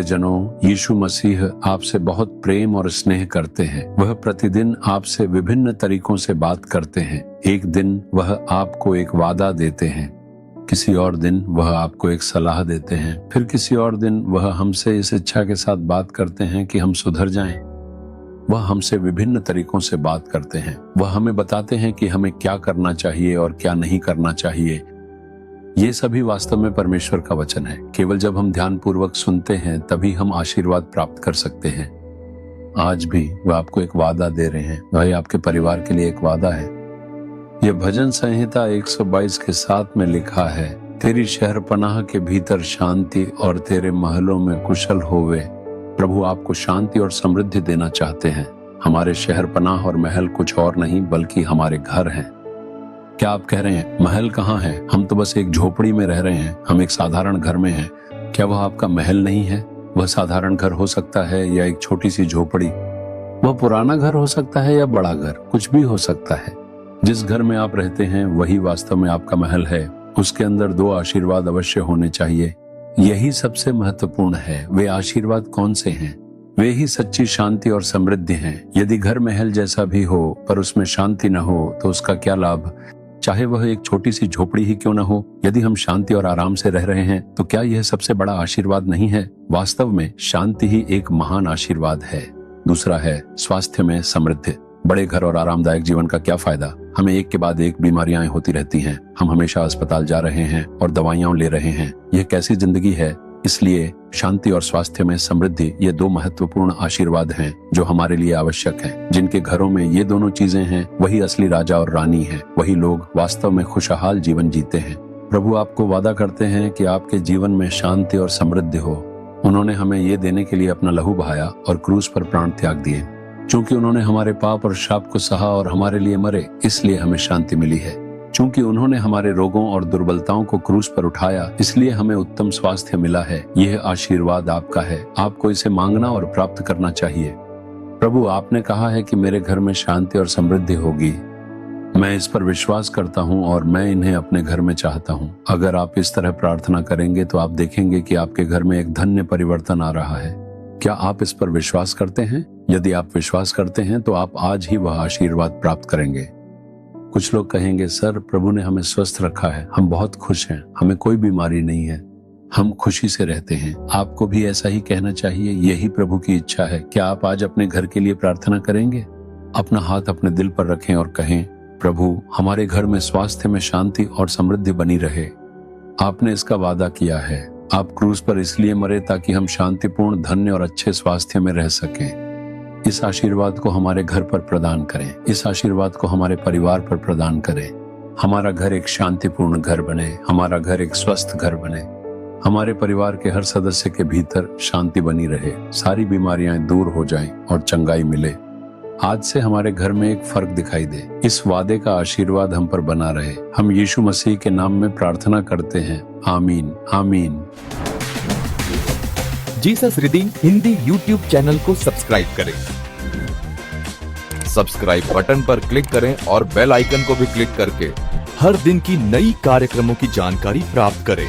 प्रियजनों, यीशु मसीह आपसे बहुत प्रेम और स्नेह करते हैं। वह प्रतिदिन आपसे विभिन्न तरीकों से बात करते हैं। एक दिन वह आपको एक वादा देते हैं, किसी और दिन वह आपको एक सलाह देते हैं, फिर किसी और दिन वह हमसे इस इच्छा के साथ बात करते हैं कि हम सुधर जाएं। वह हमसे विभिन्न तरीकों से बात करते हैं। वह हमें बताते हैं कि हमें क्या करना चाहिए और क्या नहीं करना चाहिए। ये सभी वास्तव में परमेश्वर का वचन है। केवल जब हम ध्यानपूर्वक सुनते हैं तभी हम आशीर्वाद प्राप्त कर सकते हैं। आज भी वह आपको एक वादा दे रहे हैं। वह आपके परिवार के लिए एक वादा है। यह भजन संहिता 122 के 7 में लिखा है, तेरी शहरपनाह के भीतर शांति और तेरे महलों में कुशल होवे। प्रभु आपको शांति और समृद्धि देना चाहते हैं। हमारे शहरपनाह और महल कुछ और नहीं बल्कि हमारे घर हैं। क्या आप कह रहे हैं महल कहाँ है? हम तो बस एक झोपड़ी में रह रहे हैं, हम एक साधारण घर में हैं। क्या वह आपका महल नहीं है? वह साधारण घर हो सकता है या एक छोटी सी झोपड़ी। वह पुराना घर हो सकता है या बड़ा घर, कुछ भी हो सकता है। जिस घर में आप रहते हैं वही वास्तव में आपका महल है। उसके अंदर 2 आशीर्वाद अवश्य होने चाहिए। यही सबसे महत्वपूर्ण है। वे आशीर्वाद कौन से हैं? वे ही सच्ची शांति और समृद्धि हैं। यदि घर महल जैसा भी हो पर उसमें शांति न हो तो उसका क्या लाभ? चाहे वह एक छोटी सी झोपड़ी ही क्यों न हो, यदि हम शांति और आराम से रह रहे हैं तो क्या यह सबसे बड़ा आशीर्वाद नहीं है? वास्तव में शांति ही एक महान आशीर्वाद है। दूसरा है स्वास्थ्य में समृद्धि। बड़े घर और आरामदायक जीवन का क्या फायदा? हमें एक के बाद एक बीमारियां होती रहती हैं। हम हमेशा अस्पताल जा रहे हैं और दवाइयां ले रहे हैं। यह कैसी जिंदगी है? इसलिए शांति और स्वास्थ्य में समृद्धि ये 2 महत्वपूर्ण आशीर्वाद हैं जो हमारे लिए आवश्यक हैं। जिनके घरों में ये दोनों चीजें हैं वही असली राजा और रानी हैं। वही लोग वास्तव में खुशहाल जीवन जीते हैं। प्रभु आपको वादा करते हैं कि आपके जीवन में शांति और समृद्धि हो। उन्होंने हमें ये देने के लिए अपना लहू बहाया और क्रूस पर प्राण त्याग दिए। चूंकि उन्होंने हमारे पाप और शाप को सहा और हमारे लिए मरे, इसलिए हमें शांति मिली है। चूंकि उन्होंने हमारे रोगों और दुर्बलताओं को क्रूस पर उठाया, इसलिए हमें उत्तम स्वास्थ्य मिला है। यह आशीर्वाद आपका है। आपको इसे मांगना और प्राप्त करना चाहिए। प्रभु आपने कहा है कि मेरे घर में शांति और समृद्धि होगी। मैं इस पर विश्वास करता हूँ और मैं इन्हें अपने घर में चाहता हूँ। अगर आप इस तरह प्रार्थना करेंगे तो आप देखेंगे कि आपके घर में एक धन्य परिवर्तन आ रहा है। क्या आप इस पर विश्वास करते हैं? यदि आप विश्वास करते हैं तो आप आज ही वह आशीर्वाद प्राप्त करेंगे। कुछ लोग कहेंगे, सर प्रभु ने हमें स्वस्थ रखा है, हम बहुत खुश हैं, हमें कोई बीमारी नहीं है, हम खुशी से रहते हैं। आपको भी ऐसा ही कहना चाहिए। यही प्रभु की इच्छा है। क्या आप आज अपने घर के लिए प्रार्थना करेंगे? अपना हाथ अपने दिल पर रखें और कहें, प्रभु हमारे घर में स्वास्थ्य में शांति और समृद्धि बनी रहे। आपने इसका वादा किया है। आप क्रूस पर इसलिए मरे ताकि हम शांतिपूर्ण, धन्य और अच्छे स्वास्थ्य में रह सकें। इस आशीर्वाद को हमारे घर पर प्रदान करें। इस आशीर्वाद को हमारे परिवार पर प्रदान करें। हमारा घर एक शांतिपूर्ण घर बने। हमारा घर एक स्वस्थ घर बने। हमारे परिवार के हर सदस्य के भीतर शांति बनी रहे। सारी बीमारियां दूर हो जाएं और चंगाई मिले। आज से हमारे घर में एक फर्क दिखाई दे। इस वादे का आशीर्वाद हम पर बना रहे। हम यीशु मसीह के नाम में प्रार्थना करते हैं। आमीन, आमीन। Jesus redeem Hindi YouTube channel को सब्सक्राइब करें। सब्सक्राइब बटन पर क्लिक करें और बेल आइकन को भी क्लिक करके हर दिन की नई कार्यक्रमों की जानकारी प्राप्त करें।